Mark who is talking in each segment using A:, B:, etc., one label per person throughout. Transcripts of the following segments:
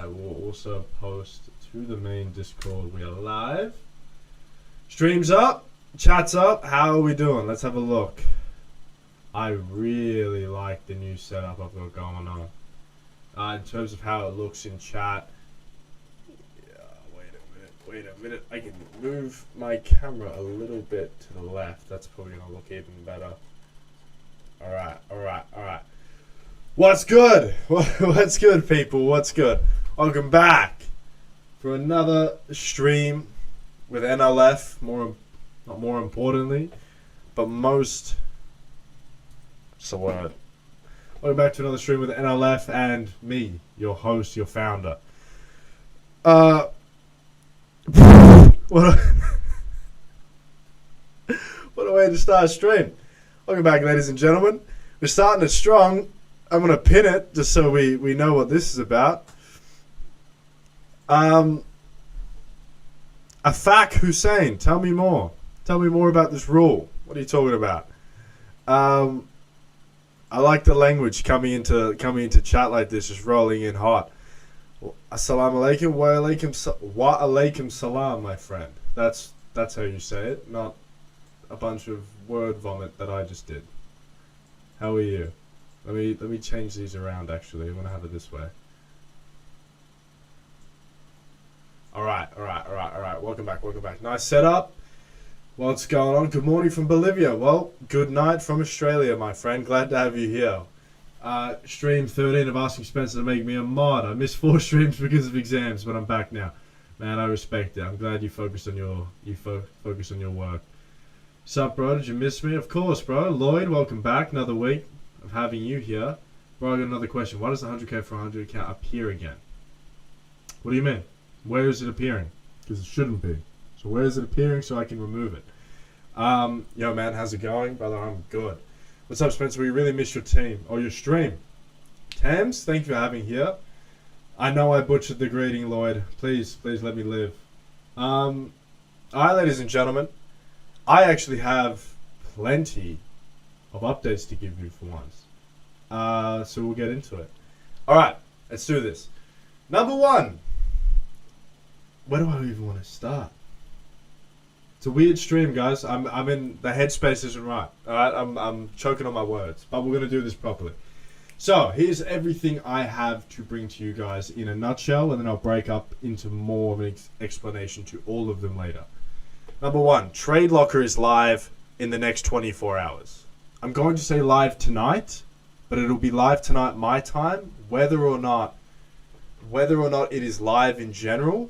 A: will also post to the main Discord. We are live. Streams up, chat's up. How are we doing? Let's have a look. I really like the new setup I've got going on. In terms of how it looks in chat. Yeah, wait a minute. I can move my camera a little bit to the left. That's probably going to look even better. Alright. What's good? What's good, people? What's good? Welcome back for another stream with NLF. Not more importantly, but most. So what? Welcome back to another stream with NLF and me, your host, your founder. What a way to start a stream. Welcome back, ladies and gentlemen. We're starting it strong. I'm going to pin it just so we know what this is about. Afak Hussein, tell me more. Tell me more about this rule. What are you talking about? I like the language coming into chat like this, just rolling in hot. Assalamu alaikum, wa alaikum salam, my friend. That's how you say it, not a bunch of word vomit that I just did. How are you? Let me change these around. Actually, I'm gonna have it this way. All right. Welcome back. Nice setup. What's going on? Good morning from Bolivia. Well, good night from Australia, my friend. Glad to have you here. Stream 13 of asking Spencer to make me a mod. I missed 4 streams because of exams, but I'm back now. Man, I respect it. I'm glad you focus on your work. Sup, bro? Did you miss me? Of course, bro. Lloyd, welcome back. Another week of having you here. Bro, I got another question. Why does the 100k for 100 account appear again? What do you mean? Where is it appearing? Because it shouldn't be. So where is it appearing so I can remove it? Yo, man, how's it going? Brother, I'm good. What's up, Spencer? We really missed your team. Or your stream. Tams, thank you for having here. I know I butchered the greeting, Lloyd. Please let me live. Alright, ladies and gentlemen. I actually have plenty of updates to give you for once. So we'll get into it. Alright, let's do this. Number 1. Where do I even want to start? It's a weird stream, guys. I'm in the headspace isn't right. Alright, I'm choking on my words. But we're gonna do this properly. So here's everything I have to bring to you guys in a nutshell, and then I'll break up into more of an explanation to all of them later. Number 1, Trade Locker is live in the next 24 hours. I'm going to say live tonight, but it'll be live tonight my time. Whether or not it is live in general,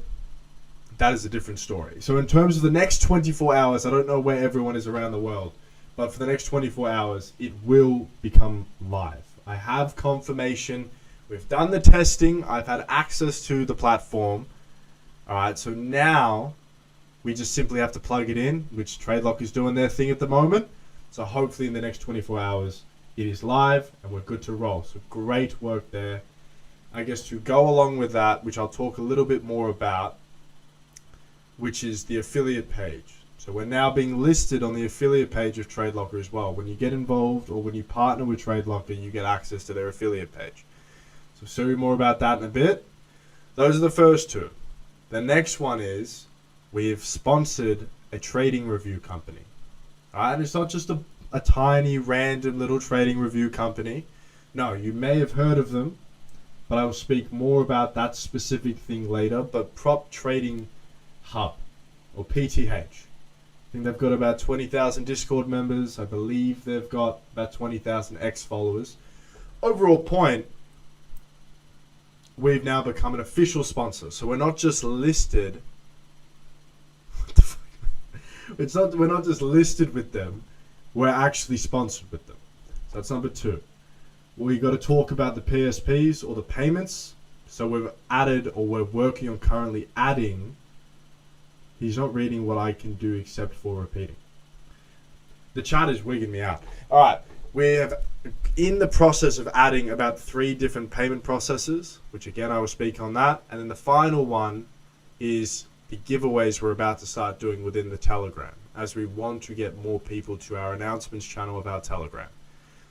A: that is a different story. So in terms of the next 24 hours, I don't know where everyone is around the world, but for the next 24 hours, it will become live. I have confirmation. We've done the testing. I've had access to the platform. All right, so now we just simply have to plug it in, which TradeLock is doing their thing at the moment. So hopefully in the next 24 hours, it is live and we're good to roll. So great work there. I guess to go along with that, which I'll talk a little bit more about, which is the affiliate page. So we're now being listed on the affiliate page of TradeLocker as well. When you get involved or when you partner with TradeLocker, you get access to their affiliate page. So sorry more about that in a bit. Those are the first 2. The next one is we've sponsored a trading review company. Alright, and it's not just a tiny random little trading review company. No, you may have heard of them, but I will speak more about that specific thing later. But Prop Trading Hub, or PTH. I think they've got about 20,000 Discord members. I believe they've got about 20,000 X followers. Overall point, we've now become an official sponsor. So we're not just listed. What the fuck? We're not just listed with them. We're actually sponsored with them. So that's number 2. We got to talk about the PSPs or the payments. So we've added, or we're working on currently adding. He's not reading what I can do except for repeating. The chat is wigging me out. All right, we have in the process of adding about 3 different payment processes, which again I will speak on that. And then the final one is the giveaways we're about to start doing within the Telegram, as we want to get more people to our announcements channel of our Telegram.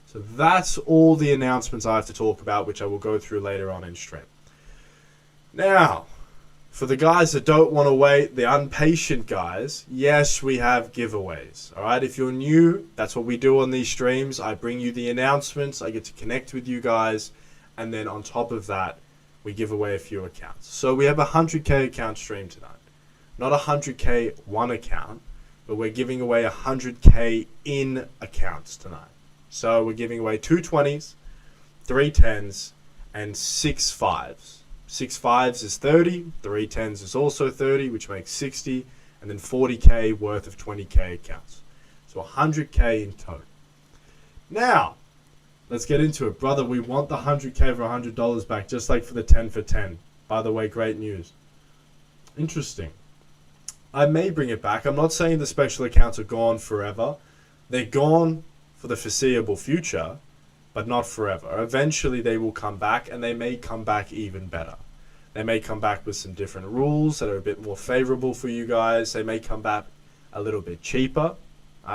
A: So that's all the announcements I have to talk about, which I will go through later on in stream. Now, for the guys that don't want to wait, the impatient guys, yes, we have giveaways. All right, if you're new, that's what we do on these streams. I bring you the announcements. I get to connect with you guys. And then on top of that, we give away a few accounts. So we have a 100K account stream tonight. Not a 100K one account, but we're giving away 100K in accounts tonight. So we're giving away 2 20s, 3 10s, and 6 5s. 6 5s is 30, 3 10s is also 30, which makes 60, and then 40K worth of 20K accounts. So 100K in total. Now, let's get into it. Brother, we want the 100K for $100 back, just like for the 10 for 10. By the way, great news. Interesting. I may bring it back. I'm not saying the special accounts are gone forever. They're gone for the foreseeable future, but not forever. Eventually they will come back, and they may come back even better. They may come back with some different rules that are a bit more favorable for you guys. They may come back a little bit cheaper.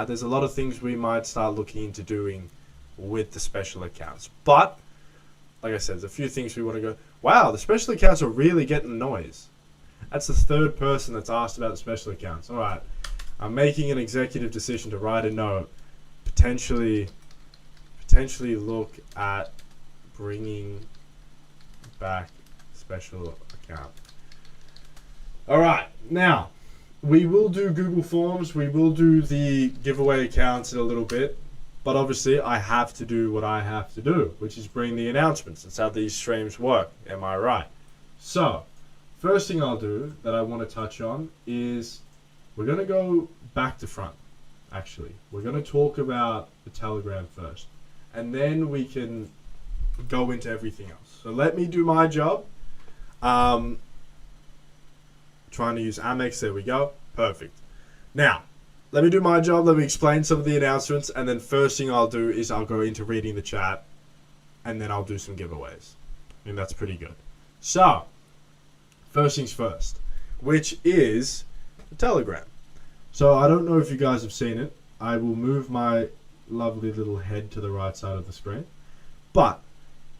A: There's a lot of things we might start looking into doing with the special accounts. But, like I said, there's a few things we want to go, wow, the special accounts are really getting noise. That's the third person that's asked about the special accounts. All right, I'm making an executive decision to write a note, potentially look at bringing back special account. All right, now we will do Google Forms. We will do the giveaway accounts in a little bit, but obviously I have to do what I have to do, which is bring the announcements. That's how these streams work. Am I right? So, first thing I'll do that I want to touch on is we're going to go back to front. Actually, we're going to talk about the Telegram first, and then we can go into everything else. So let me do my job. Trying to use Amex. There we go. Perfect. Now, let me do my job. Let me explain some of the announcements, and then first thing I'll do is I'll go into reading the chat, and then I'll do some giveaways. I think that's pretty good. So, first things first, which is the Telegram. So I don't know if you guys have seen it. I will move my lovely little head to the right side of the screen. But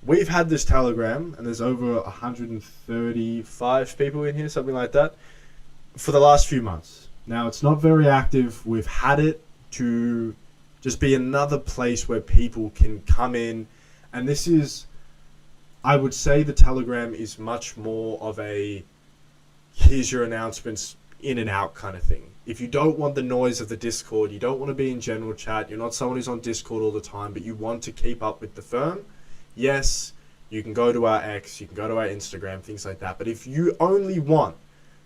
A: we've had this Telegram, and there's over 135 people in here, something like that, for the last few months. Now, it's not very active. We've had it to just be another place where people can come in. And this is, I would say the Telegram is much more of a, here's your announcements, in and out kind of thing. If you don't want the noise of the Discord, you don't want to be in general chat, you're not someone who's on Discord all the time, but you want to keep up with the firm, yes, you can go to our X, you can go to our Instagram, things like that. But if you only want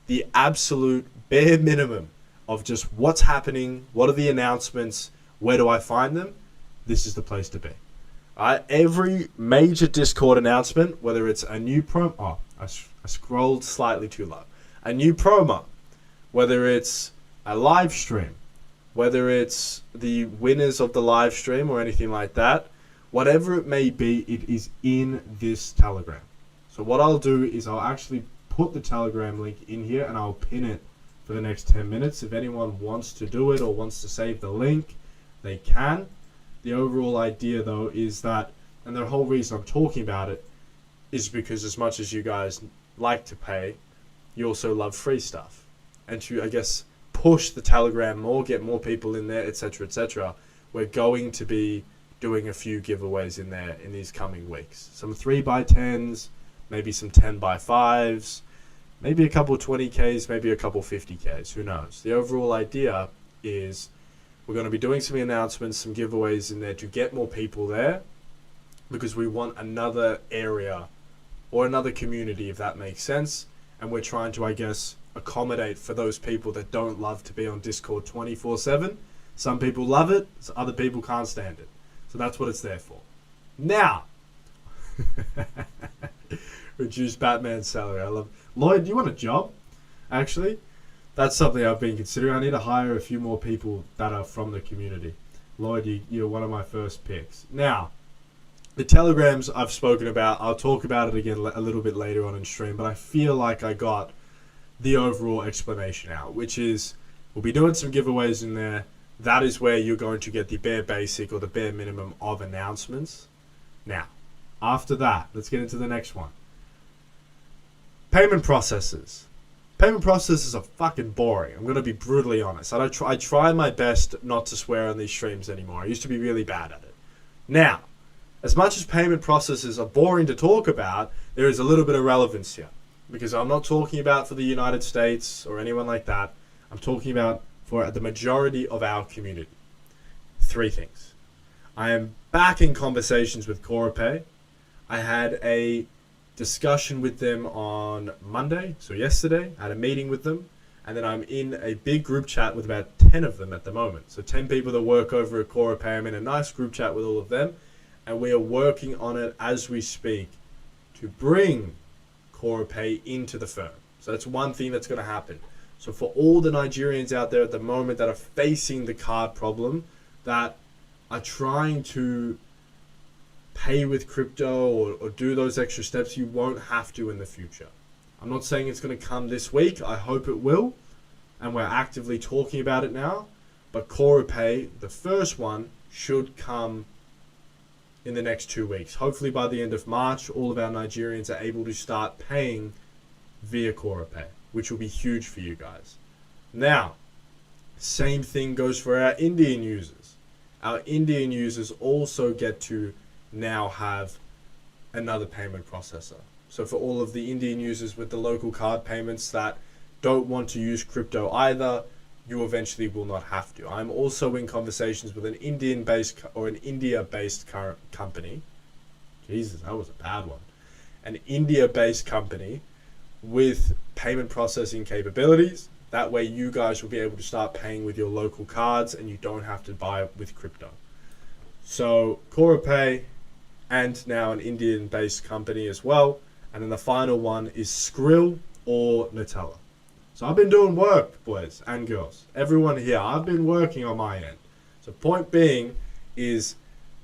A: the absolute bare minimum of just what's happening, what are the announcements, where do I find them, this is the place to be. Every major Discord announcement, whether it's a new promo, I scrolled slightly too low, a new promo, whether it's a live stream, whether it's the winners of the live stream or anything like that, whatever it may be, it is in this Telegram. So what I'll do is I'll actually put the Telegram link in here, and I'll pin it for the next 10 minutes. If anyone wants to do it or wants to save the link, they can. The overall idea, though, is that, and the whole reason I'm talking about it is because as much as you guys like to pay, you also love free stuff. And to, I guess, push the Telegram more, get more people in there, etc., we're going to be doing a few giveaways in there in these coming weeks. Some 3x10s, maybe some 10x5s, maybe a couple 20Ks, maybe a couple 50Ks, who knows. The overall idea is we're going to be doing some announcements, some giveaways in there to get more people there, because we want another area or another community, if that makes sense. And we're trying to, I guess, accommodate for those people that don't love to be on Discord 24/7. Some people love it, so other people can't stand it. So that's what it's there for. Now, reduce Batman's salary. I love. Lloyd, do you want a job? Actually, that's something I've been considering. I need to hire a few more people that are from the community. Lloyd, you're one of my first picks. Now, the Telegrams I've spoken about. I'll talk about it again a little bit later on in stream, but I feel like I got the overall explanation out, which is we'll be doing some giveaways in there. That is where you're going to get the bare basic or the bare minimum of announcements. Now, after that, let's get into the next one. Payment processes. Payment processes are fucking boring. I'm gonna be brutally honest. I try my best not to swear on these streams anymore. I used to be really bad at it. Now, as much as payment processes are boring to talk about, there is a little bit of relevance here. Because I'm not talking about for the United States or anyone like that. I'm talking about for the majority of our community. 3 things. I am back in conversations with Corpay. I had a discussion with them on Monday, so yesterday. I had a meeting with them, and then I'm in a big group chat with about 10 of them at the moment. So 10 people that work over at Corpay. I'm in a nice group chat with all of them, and we are working on it as we speak to bring Corpay into the firm. So that's one thing that's going to happen. So for all the Nigerians out there at the moment that are facing the card problem, that are trying to pay with crypto or do those extra steps, you won't have to in the future. I'm not saying it's going to come this week. I hope it will. And we're actively talking about it now. But Corpay, the first one, should come in the next 2 weeks. Hopefully by the end of March, all of our Nigerians are able to start paying via Corpay, which will be huge for you guys. Now, same thing goes for our Indian users. Our Indian users also get to now have another payment processor. So for all of the Indian users with the local card payments that don't want to use crypto either, you eventually will not have to. I'm also in conversations with an Indian-based or an India-based company. Jesus, that was a bad one. An India-based company with payment processing capabilities. That way you guys will be able to start paying with your local cards and you don't have to buy it with crypto. So Corpay, and now an Indian-based company as well. And then the final one is Skrill or Nutella. So I've been doing work, boys and girls. Everyone here, I've been working on my end. So point being is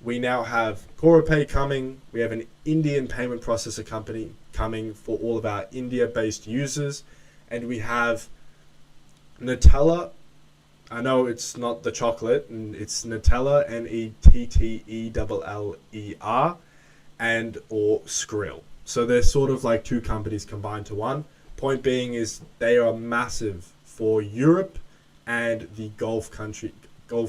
A: we now have Corpay coming. We have an Indian payment processor company coming for all of our India-based users. And we have Nutella. I know it's not the chocolate, and it's Nutella, Netteller, and or Skrill. So they're sort of like 2 companies combined to one. Point being is they are massive for Europe and the Gulf countries, all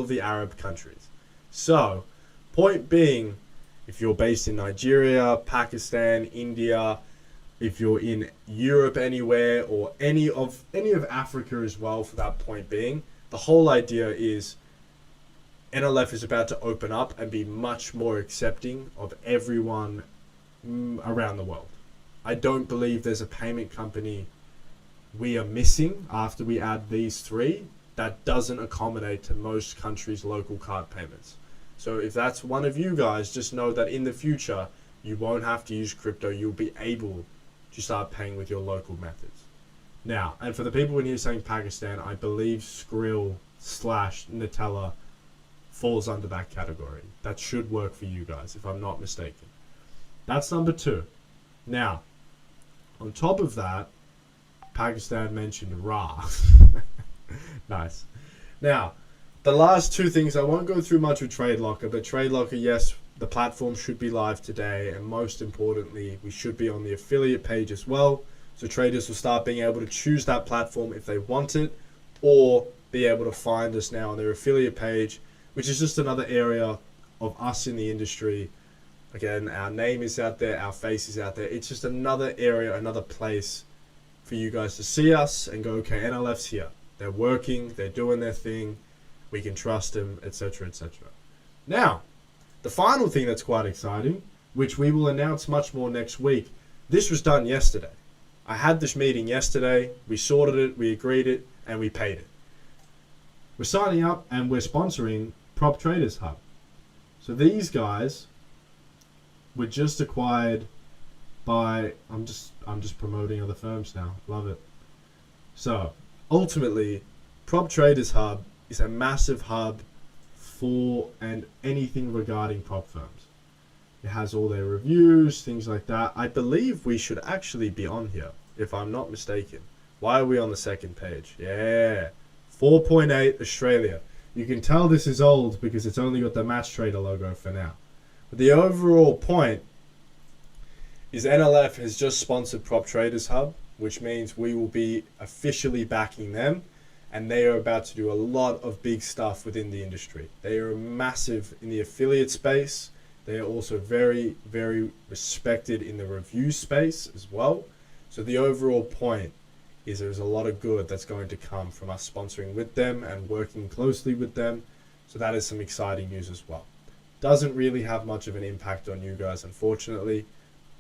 A: of the Arab countries. So, point being, if you're based in Nigeria, Pakistan, India, if you're in Europe anywhere, or any of Africa as well, for that point being, the whole idea is NLF is about to open up and be much more accepting of everyone around the world. I don't believe there's a payment company we are missing after we add these 3 that doesn't accommodate to most countries' local card payments. So if that's one of you guys, just know that in the future, you won't have to use crypto. You'll be able to start paying with your local methods. Now, and for the people in here saying Pakistan, I believe Skrill / Nutella falls under that category. That should work for you guys, if I'm not mistaken. That's number 2. Now, on top of that, Pakistan mentioned Ra. Nice. Now, the last 2 things, I won't go through much with TradeLocker, but TradeLocker, yes, the platform should be live today, and most importantly, we should be on the affiliate page as well, so traders will start being able to choose that platform if they want it, or be able to find us now on their affiliate page, which is just another area of us in the industry. Again, our name is out there, our face is out there. It's just another area, another place for you guys to see us and go, okay, NLF's here. They're working, they're doing their thing, we can trust them, etc., etc. Now, the final thing that's quite exciting, which we will announce much more next week, this was done yesterday. I had this meeting yesterday, we sorted it, we agreed it, and we paid it. We're signing up and we're sponsoring Prop Traders Hub. So these guys were just acquired by, I'm just promoting other firms now, love it. So ultimately, Prop Traders Hub is a massive hub for and anything regarding prop firms. It has all their reviews, things like that. I believe we should actually be on here, if I'm not mistaken. Why are we on the second page? Yeah, 4.8 Australia. You can tell this is old because it's only got the Match Trader logo for now. But the overall point is NLF has just sponsored Prop Traders Hub, which means we will be officially backing them, and they are about to do a lot of big stuff within the industry. They are massive in the affiliate space. They are also very, very respected in the review space as well. So the overall point is there's a lot of good that's going to come from us sponsoring with them and working closely with them. So that is some exciting news as well. Doesn't really have much of an impact on you guys, unfortunately,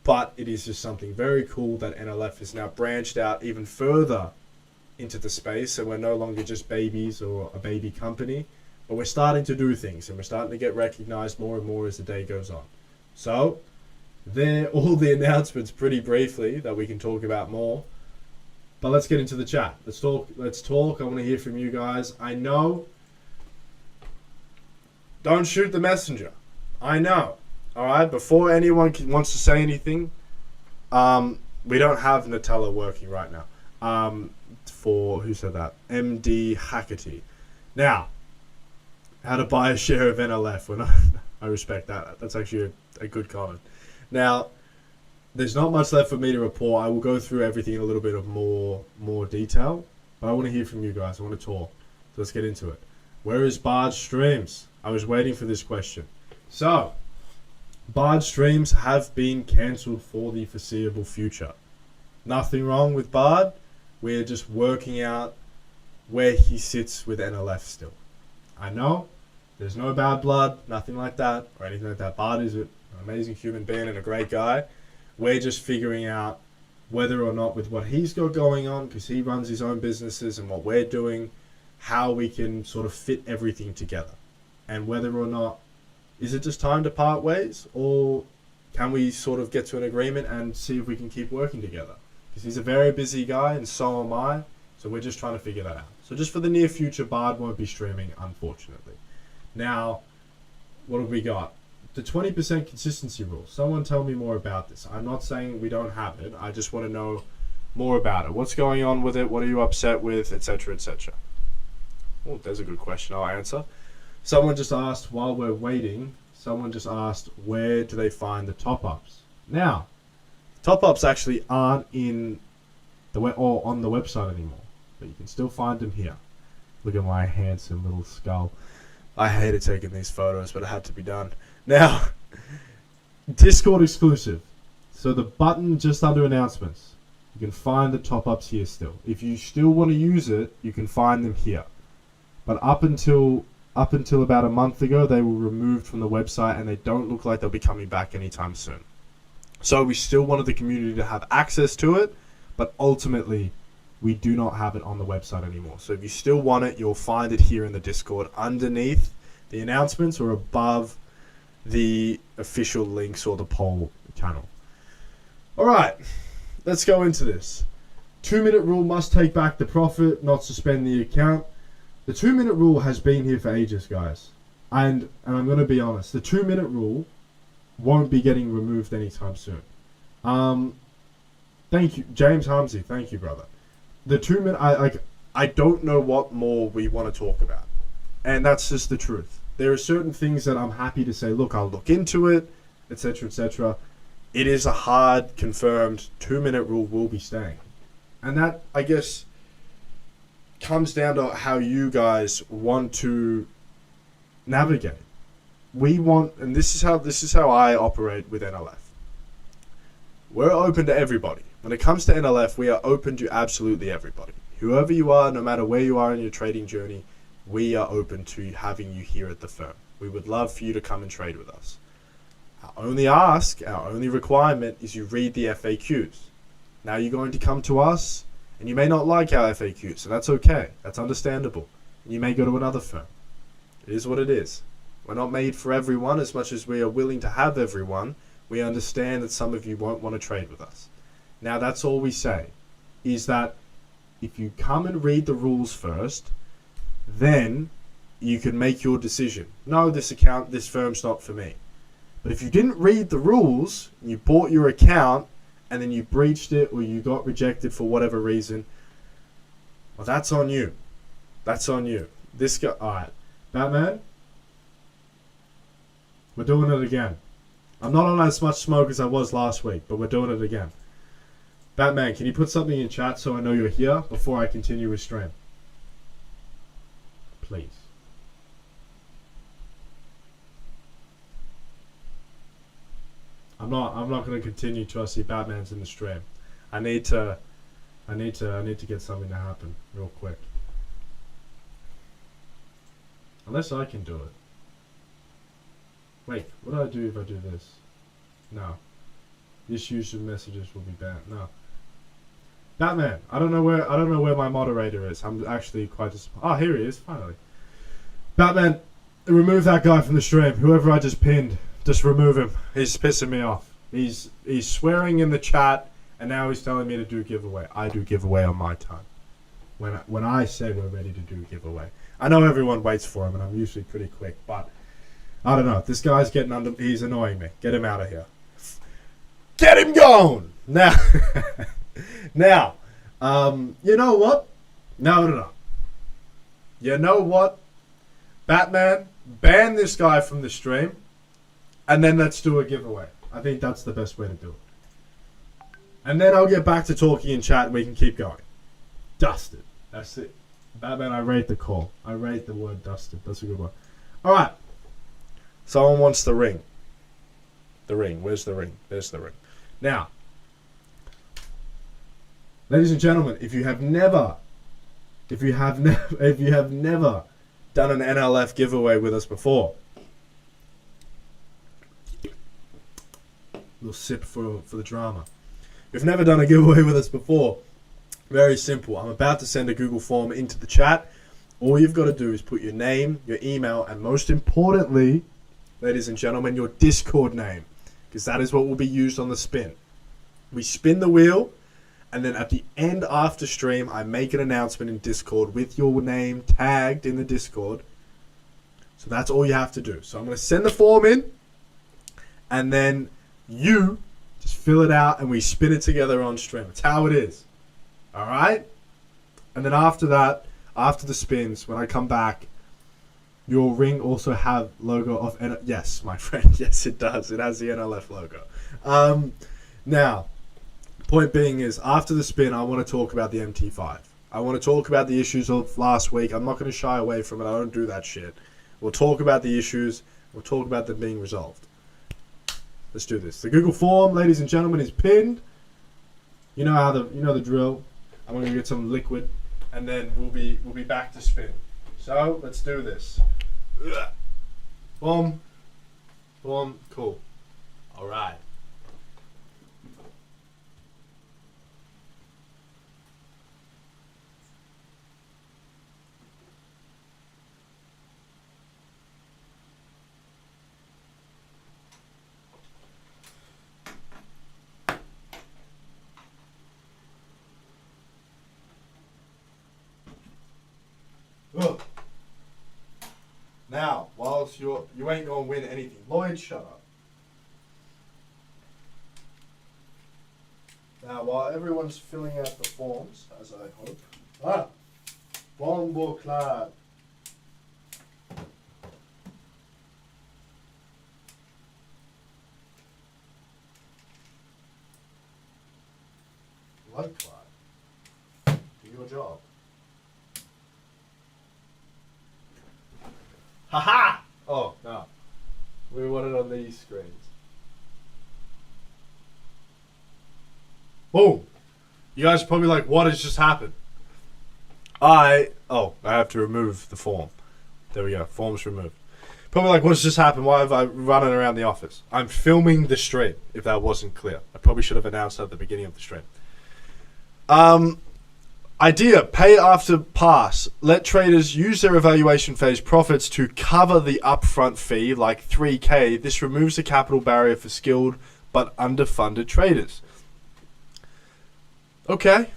A: but it is just something very cool that NLF has now branched out even further into the space. So we're no longer just babies or a baby company, but we're starting to do things and we're starting to get recognized more and more as the day goes on. So they're all the announcements pretty briefly that we can talk about more. But let's get into the chat. Let's talk. I want to hear from you guys. I know. Don't shoot the messenger. I know. All right. Before anyone wants to say anything, we don't have Nutella working right now. For who said that? MD Hackety. Now, how to buy a share of NLF? When I respect that. That's actually a good comment. Now, there's not much left for me to report. I will go through everything in a little bit of more detail, but I want to hear from you guys. I want to talk. So let's get into it. Where is Bard Streams? I was waiting for this question. So, Bard Streams have been cancelled for the foreseeable future. Nothing wrong with Bard. We're just working out where he sits with NLF still. I know there's no bad blood, nothing like that, or anything like that. Bard is an amazing human being and a great guy. We're just figuring out whether or not with what he's got going on, because he runs his own businesses, and what we're doing, how we can sort of fit everything together. And whether or not, is it just time to part ways, or can we sort of get to an agreement and see if we can keep working together? Because he's a very busy guy and so am I, so we're just trying to figure that out. So just for the near future, Bard won't be streaming, unfortunately. Now, what have we got? The 20% consistency rule. Someone tell me more about this. I'm not saying we don't have it. I just want to know more about it. What's going on with it? What are you upset with? Etc. etc. Oh, there's a good question. I'll answer. Someone just asked while we're waiting. Someone just asked where do they find the top-ups? Now, top-ups actually aren't in the or on the website anymore, but you can still find them here. Look at my handsome little skull. I hated taking these photos, but it had to be done. Now, Discord exclusive. So the button just under announcements. You can find the top-ups here still. If you still want to use it, you can find them here. But up until about a month ago, they were removed from the website and they don't look like they'll be coming back anytime soon. So we still wanted the community to have access to it, but ultimately we do not have it on the website anymore. So if you still want it, you'll find it here in the Discord underneath the announcements or above the official links or the poll channel. All right, let's go into this. 2-minute rule must take back the profit, not suspend the account. The 2-minute rule has been here for ages, guys. And I'm going to be honest, the 2-minute rule won't be getting removed anytime soon. Thank you, James Harmsey. Thank you, brother. The 2-minute, I don't know what more we want to talk about. And that's just the truth. There are certain things that I'm happy to say, look, I'll look into it, etc., etc. It is a hard, confirmed 2-minute rule will be staying. And that, I guess, comes down to how you guys want to navigate. We want, and this is how I operate with NLF. We're open to everybody. When it comes to NLF, we are open to absolutely everybody. Whoever you are, no matter where you are in your trading journey, we are open to having you here at the firm. We would love for you to come and trade with us. Our only ask, our only requirement is you read the FAQs. Now you're going to come to us, and you may not like our FAQs, so that's okay. That's understandable. You may go to another firm. It is what it is. We're not made for everyone. As much as we are willing to have everyone, we understand that some of you won't want to trade with us. Now that's all we say, is that if you come and read the rules first, then you can make your decision. No, this firm's not for me. But if you didn't read the rules, and you bought your account, and then you breached it, or you got rejected for whatever reason, well, that's on you. That's on you. This guy, alright. Batman? We're doing it again. I'm not on as much smoke as I was last week, but we're doing it again. Batman, can you put something in chat so I know you're here before I continue with stream? Please. I'm not going to continue till I see Batman's in the stream. I need to get something to happen real quick. Unless I can do it. Wait, what do I do if I do this? No. This use of messages will be banned. No. Batman, I don't know where my moderator is. I'm actually quite disappointed. Oh, here he is, finally. Batman, remove that guy from the stream. Whoever I just pinned, just remove him. He's pissing me off. He's swearing in the chat, and now he's telling me to do giveaway. I do giveaway on my time. When I say we're ready to do giveaway. I know everyone waits for him, and I'm usually pretty quick, but I don't know. This guy's getting under. He's annoying me. Get him out of here. Get him going now. Now, you know what? No. You know what? Batman, ban this guy from the stream, and then let's do a giveaway. I think that's the best way to do it. And then I'll get back to talking in chat, and we can keep going. Dusted. That's it. Batman, I rate the call. I rate the word dusted. That's a good one. All right. Someone wants the ring. The ring. Where's the ring? There's the ring. Now, ladies and gentlemen, if you have never done an NLF giveaway with us before, we'll sip for the drama. If you've never done a giveaway with us before, very simple. I'm about to send a Google form into the chat. All you've got to do is put your name, your email, and most importantly, ladies and gentlemen, your Discord name, because that is what will be used on the spin. We spin the wheel, and then at the end after stream, I make an announcement in Discord with your name tagged in the Discord. So that's all you have to do. So I'm going to send the form in, and then you just fill it out, and we spin it together on stream. That's how it is. All right? And then after that, after the spins, when I come back, your ring also have logo of yes, my friend. Yes, it does. It has the NLF logo. Now, point being is, after the spin, I want to talk about the MT5. I want to talk about the issues of last week. I'm not going to shy away from it. I don't do that shit. We'll talk about the issues. We'll talk about them being resolved. Let's do this. The Google form, ladies and gentlemen, is pinned. You know the drill. I'm going to get some liquid, and then we'll be back to spin. So let's do this. Boom, boom, cool. All right. Ugh. Now, whilst you ain't gonna win anything, Lloyd, shut up. Now, while everyone's filling out the forms, as I hope, bombo clad. Blood clot. Do your job. Haha! Oh, no. We want it on these screens. Boom! You guys are probably like, what has just happened? I have to remove the form. There we go. Form's removed. Probably like, what's just happened? Why have I running around the office? I'm filming the stream, if that wasn't clear. I probably should have announced that at the beginning of the stream. Idea, pay after pass. Let traders use their evaluation phase profits to cover the upfront fee, like 3K. This removes the capital barrier for skilled but underfunded traders. Okay.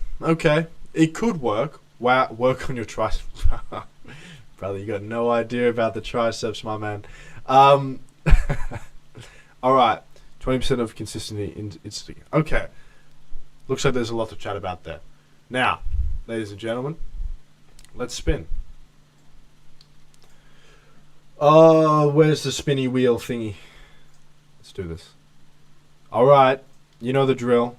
A: It could work. Wow, work on your triceps. Brother, you got no idea about the triceps, my man. Alright. 20% of consistency in Instagram. Okay. Looks like there's a lot to chat about there. Now, ladies and gentlemen, let's spin. Oh, where's the spinny wheel thingy? Let's do this. Alright, you know the drill.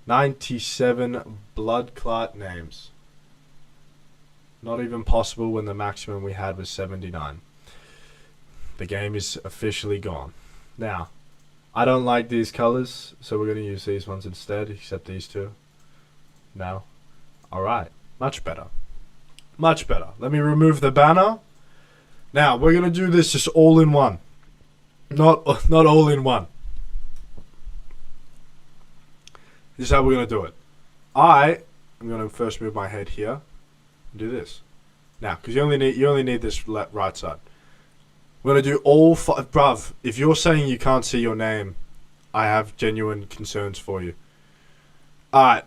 A: 97 blood clot names. Not even possible when the maximum we had was 79. The game is officially gone. Now, I don't like these colors, so we're going to use these ones instead, except these two. Now. Alright, much better. Much better. Let me remove the banner. Now, we're going to do this just all in one. Not all in one. This is how we're going to do it. I'm going to first move my head here and do this. Now, because you only need this right side. We're going to do all five. Bruv, if you're saying you can't see your name, I have genuine concerns for you. Alright.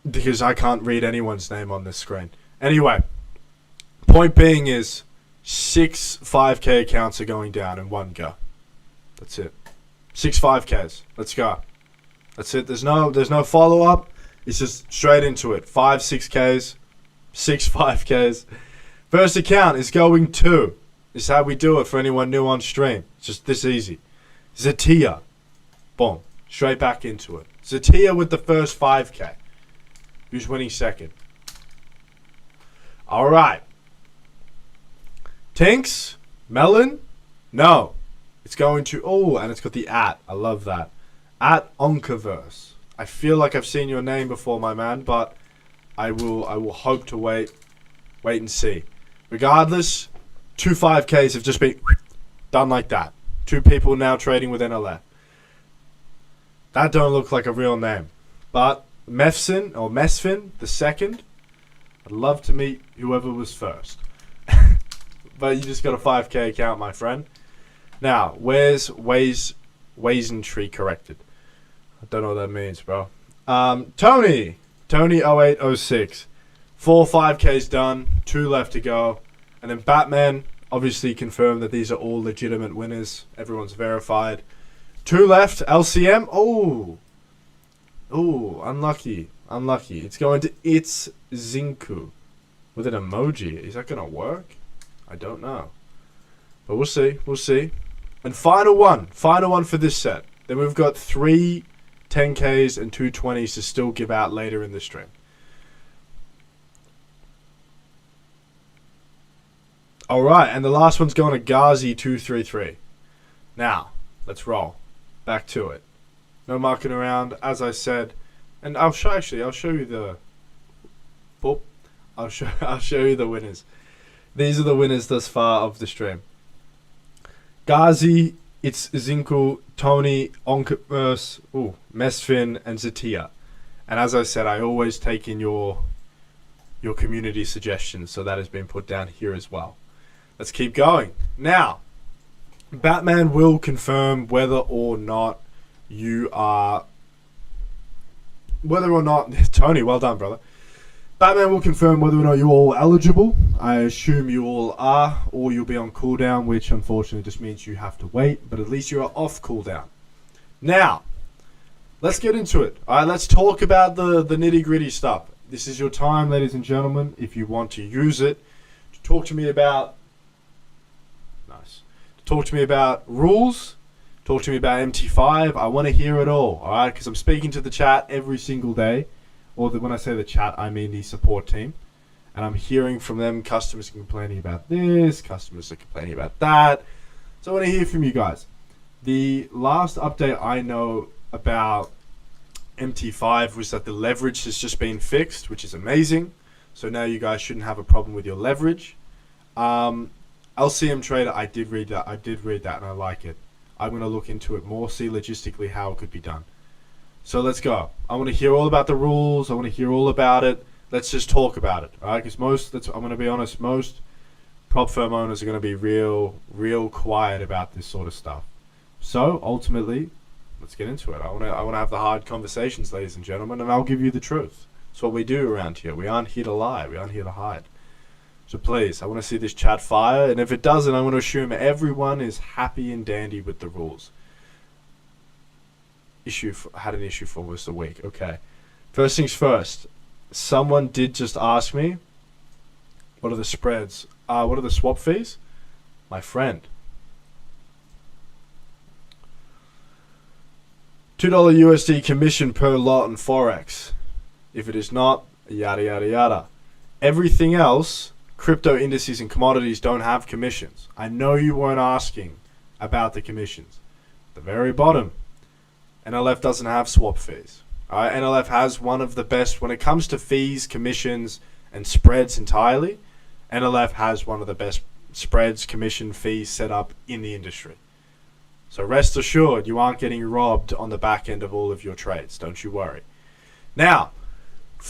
A: Because I can't read anyone's name on this screen. Anyway. Point being is 6 5k accounts are going down in one go. That's it. 6 5ks. Let's go. That's it. There's no follow-up. It's just straight into it. 5 6ks. 6 5ks. First account is going to. This is how we do it for anyone new on stream. It's just this easy. Zatia. Boom. Straight back into it. Zatia with the first 5k. Who's winning second? Alright. Tinks? Melon? No. It's going to... Oh, and it's got the @ I love that. At Oncaverse. I feel like I've seen your name before, my man, but I will hope to wait and see. Regardless, 2 5ks have just been done like that. 2 people now trading with NLF. That don't look like a real name. But Mesfin the second, I'd love to meet whoever was first. But you just got a 5k account, my friend. Now, where's Tree corrected? I don't know what that means, bro. Tony 0806. 4 5ks done, 2 left to go. And then Batman obviously confirmed that these are all legitimate winners. Everyone's verified. 2 left. LCM. Oh, unlucky. It's going to It's Zinku with an emoji. Is that gonna work? I don't know, but we'll see. And final one for this set. Then we've got 3 10ks and 2 20s to still give out later in the stream. Alright, and the last one's going to Ghazi 233. Now, let's roll. Back to it. No mucking around, as I said. And I'll show you the... Boop. I'll show you the winners. These are the winners thus far of the stream. Ghazi, It's Zinku, Tony, Onkverse, Mesfin, and Zatia. And as I said, I always take in your community suggestions, so that has been put down here as well. Let's keep going. Now, Batman will confirm whether or not you are... Tony, well done, brother. Batman will confirm whether or not you're all eligible. I assume you all are, or you'll be on cooldown, which unfortunately just means you have to wait, but at least you are off cooldown. Now, let's get into it. Alright, let's talk about the nitty-gritty stuff. This is your time, ladies and gentlemen, if you want to use it, to talk to me about... Nice. To talk to me about rules, talk to me about MT5. I want to hear it all, alright? Because I'm speaking to the chat every single day. Or when I say the chat, I mean the support team. And I'm hearing from them, customers are complaining about this, customers are complaining about that. So I want to hear from you guys. The last update I know about MT5 was that the leverage has just been fixed, which is amazing. So now you guys shouldn't have a problem with your leverage. LCM Trader, I did read that and I like it. I'm going to look into it more, see logistically how it could be done. So let's go. I want to hear all about the rules. I want to hear all about it. Let's just talk about it, all right? Because I'm going to be honest, most prop firm owners are going to be real quiet about this sort of stuff. So ultimately, let's get into it. I want to have the hard conversations, ladies and gentlemen, and I'll give you the truth. It's what we do around here. We aren't here to lie. We aren't here to hide. So please, I want to see this chat fire, and if it doesn't, I want to assume everyone is happy and dandy with the rules. Had an issue for almost a week. Okay. First things first. Someone did just ask me, what are the spreads? What are the swap fees? My friend. $2 USD commission per lot in Forex. If it is not, yada yada yada. Everything else, crypto indices and commodities don't have commissions. I know you weren't asking about the commissions. At the very bottom, NLF doesn't have swap fees. NLF has one of the best when it comes to fees, commissions, and spreads entirely. NLF has one of the best spreads, commission, fees set up in the industry. So rest assured, you aren't getting robbed on the back end of all of your trades. Don't you worry. Now,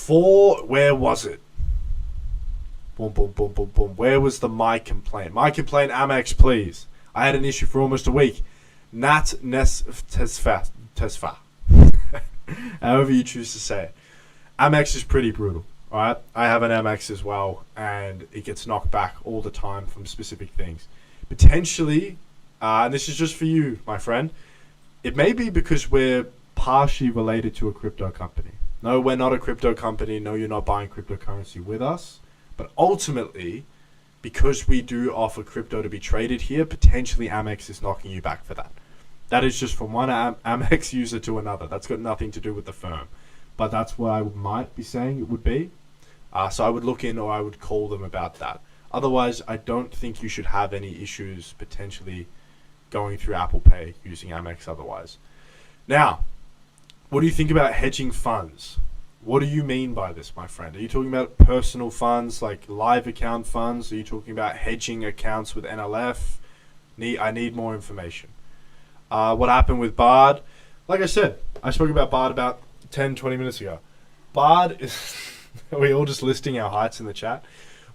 A: where was it? Boom, boom, boom, boom, boom. Where was my complaint? My complaint, Amex, please. I had an issue for almost a week. Nat Tesfa. However you choose to say it. Amex is pretty brutal. Alright? I have an Amex as well, and it gets knocked back all the time from specific things. Potentially, and this is just for you, my friend, it may be because we're partially related to a crypto company. No, we're not a crypto company. No, you're not buying cryptocurrency with us. But ultimately, because we do offer crypto to be traded here, potentially Amex is knocking you back for that. That is just from one Amex user to another. That's got nothing to do with the firm. But that's what I might be saying it would be. So I would look in, or I would call them about that. Otherwise, I don't think you should have any issues potentially going through Apple Pay using Amex otherwise. Now, what do you think about hedging funds? What do you mean by this, my friend? Are you talking about personal funds, like live account funds? Are you talking about hedging accounts with NLF? I need more information. What happened with Bard? Like I said, I spoke about Bard about 10, 20 minutes ago. Bard is... Are we all just listing our heights in the chat?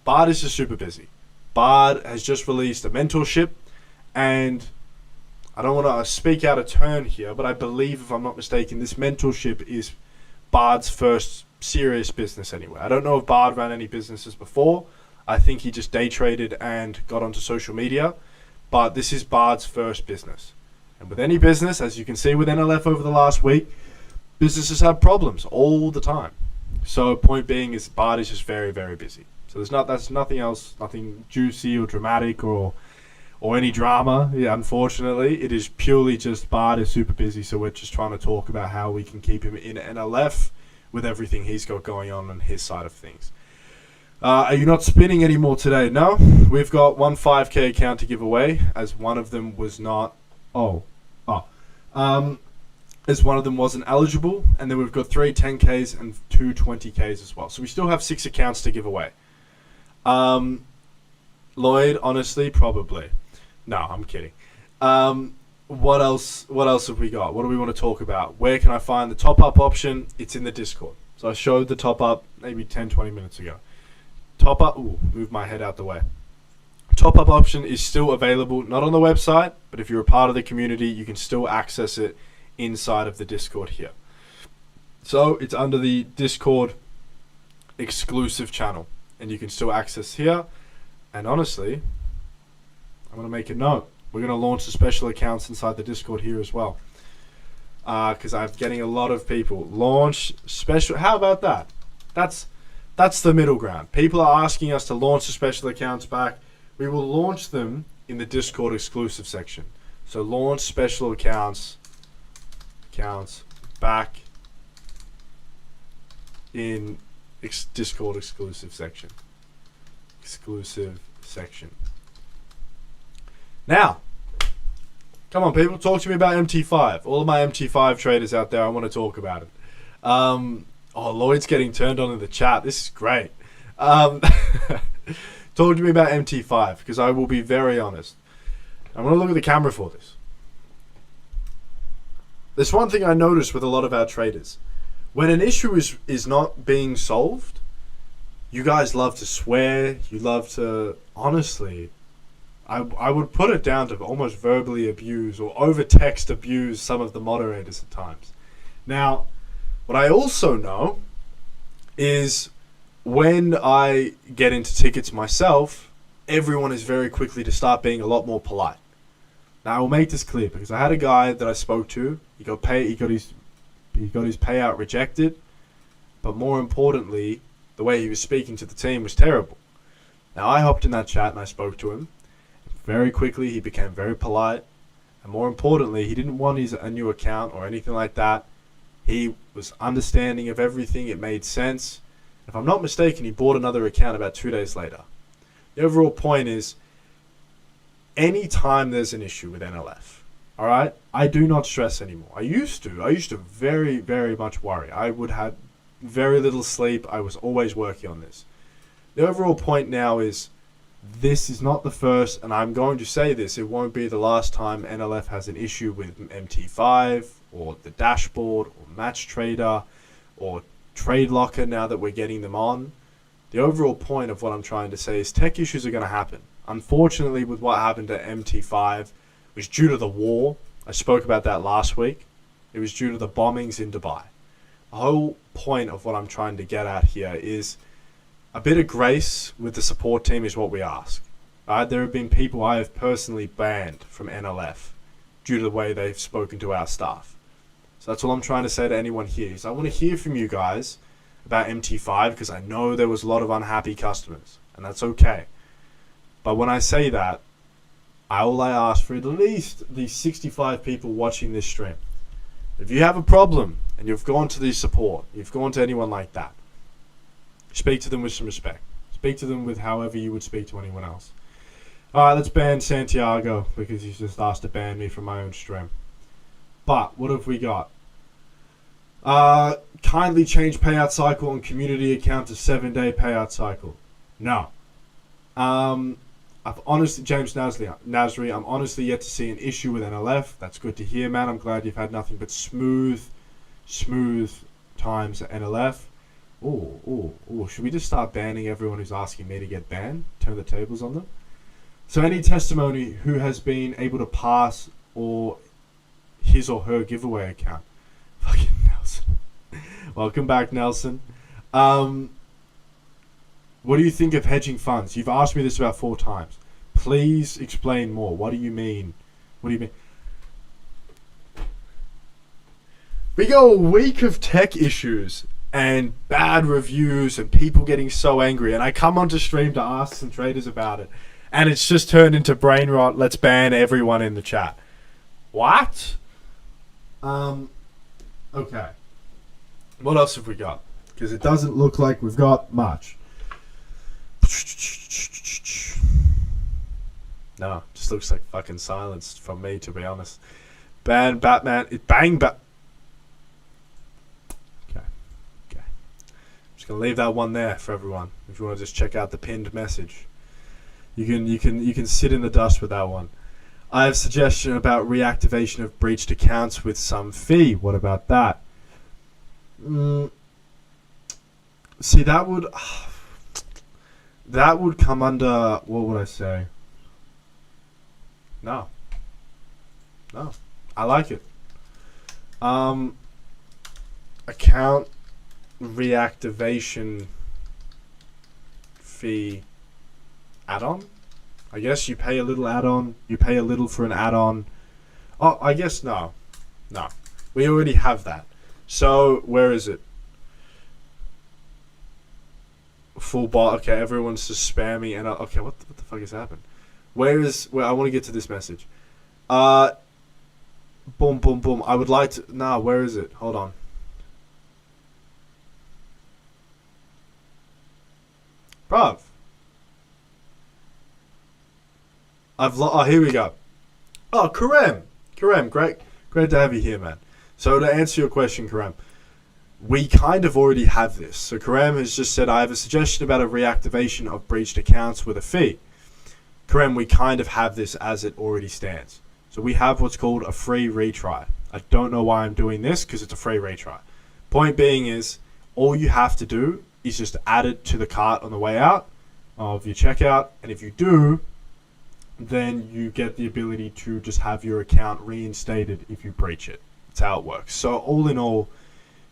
A: Bard is just super busy. Bard has just released a mentorship, and I don't want to speak out of turn here, but I believe, if I'm not mistaken, this mentorship is Bard's first serious business anyway. I don't know if Bard ran any businesses before. I think he just day traded and got onto social media, but this is Bard's first business. And with any business, as you can see with NLF over the last week, businesses have problems all the time. So point being is Bard is just very, very busy. So that's nothing else, nothing juicy or dramatic or any drama. Yeah, unfortunately, it is purely just Bard is super busy. So we're just trying to talk about how we can keep him in NLF with everything he's got going on his side of things. Are you not spinning anymore today? No, we've got one 5K account to give away, as one of them was not. As one of them wasn't eligible, and then we've got 3 10Ks and 2 20Ks as well. So we still have 6 accounts to give away. Lloyd, honestly, probably. No, I'm kidding. What else have we got? What do we want to talk about? Where can I find the top-up option? It's in the Discord. So I showed the top-up maybe 10, 20 minutes ago. Top-up, move my head out the way. Top-up option is still available, not on the website, but if you're a part of the community, you can still access it inside of the Discord here. So it's under the Discord exclusive channel, and you can still access here. And honestly, I'm going to make a note. We're going to launch the special accounts inside the Discord here as well, because I'm getting a lot of people launch special. How about that? That's the middle ground. People are asking us to launch the special accounts back. We will launch them in the Discord exclusive section. So launch special accounts back in Discord exclusive section. Now, come on, people, talk to me about MT5. All of my MT5 traders out there, I want to talk about it. Lloyd's getting turned on in the chat. This is great. Talk to me about MT5, because I will be very honest. I'm going to look at the camera for this. There's one thing I notice with a lot of our traders. When an issue is not being solved, you guys love to swear. You love to, honestly, I would put it down to almost verbally abuse or over text abuse some of the moderators at times. Now, what I also know is when I get into tickets myself, everyone is very quickly to start being a lot more polite. Now, I will make this clear, because I had a guy that I spoke to. He got his payout rejected, but more importantly, the way he was speaking to the team was terrible. Now, I hopped in that chat and I spoke to him. Very quickly, he became very polite, And more importantly, he didn't want a new account or anything like that. He was understanding of everything. It made sense. If I'm not mistaken, he bought another account about 2 days later. The overall point is, anytime there's an issue with NLF, all right, I do not stress anymore. I used to very, very much worry. I would have very little sleep. I was always working on this. The overall point now is, this is not the first, and I'm going to say this, it won't be the last time NLF has an issue with MT5 or the dashboard or Match Trader or Trade Locker now that we're getting them on. The overall point of what I'm trying to say is tech issues are going to happen. Unfortunately, with what happened to MT5, was due to the war. I spoke about that last week. It was due to the bombings in Dubai. The whole point of what I'm trying to get at here is a bit of grace with the support team is what we ask. There have been people I have personally banned from NLF due to the way they've spoken to our staff. So that's all I'm trying to say to anyone here. Is I want to hear from you guys about MT5 because I know there was a lot of unhappy customers, and that's okay. But when I say that, all I ask for at least the 65 people watching this stream. If you have a problem and you've gone to the support, you've gone to anyone like that, speak to them with some respect. Speak to them with however you would speak to anyone else. Alright, let's ban Santiago because he's just asked to ban me from my own stream. But what have we got? Kindly change payout cycle on community account to 7-day payout cycle. No. I've honestly, James Nasri, I'm honestly yet to see an issue with NLF. That's good to hear, man. I'm glad you've had nothing but smooth times at NLF. Should we just start banning everyone who's asking me to get banned? Turn the tables on them? So any testimony who has been able to pass or his or her giveaway account. Fucking Nelson. Welcome back, Nelson. What do you think of hedging funds? You've asked me this about 4 times. Please explain more. What do you mean? What do you mean? We go a week of tech issues and bad reviews and people getting so angry, and I come onto stream to ask some traders about it, and it's just turned into brain rot. Let's ban everyone in the chat. What? Okay. What else have we got? Because it doesn't look like we've got much. No, just looks like fucking silence from me, to be honest. Ban Batman. Bang Bat. Okay. Just gonna leave that one there for everyone. If you want to just check out the pinned message, you can sit in the dust with that one. I have a suggestion about reactivation of breached accounts with some fee. What about that? See, that would come under, what would I say? No. I like it. Account reactivation fee add-on? I guess you pay a little add-on. You pay a little for an add-on. Oh, I guess no. We already have that. So, where is it? Full bot. Okay, everyone's just spamming and okay, what the fuck has happened? Where I want to get to this message. Boom. I would like to. Nah, where is it? Hold on. Bruv. Oh, here we go. Oh, Karem, great to have you here, man. So to answer your question, Karem, we kind of already have this. So Karem has just said, I have a suggestion about a reactivation of breached accounts with a fee. Karem, we kind of have this as it already stands. So we have what's called a free retry. I don't know why I'm doing this because it's a free retry. Point being is, all you have to do is just add it to the cart on the way out of your checkout. And if you do, then you get the ability to just have your account reinstated if you breach it. That's how it works. So all in all,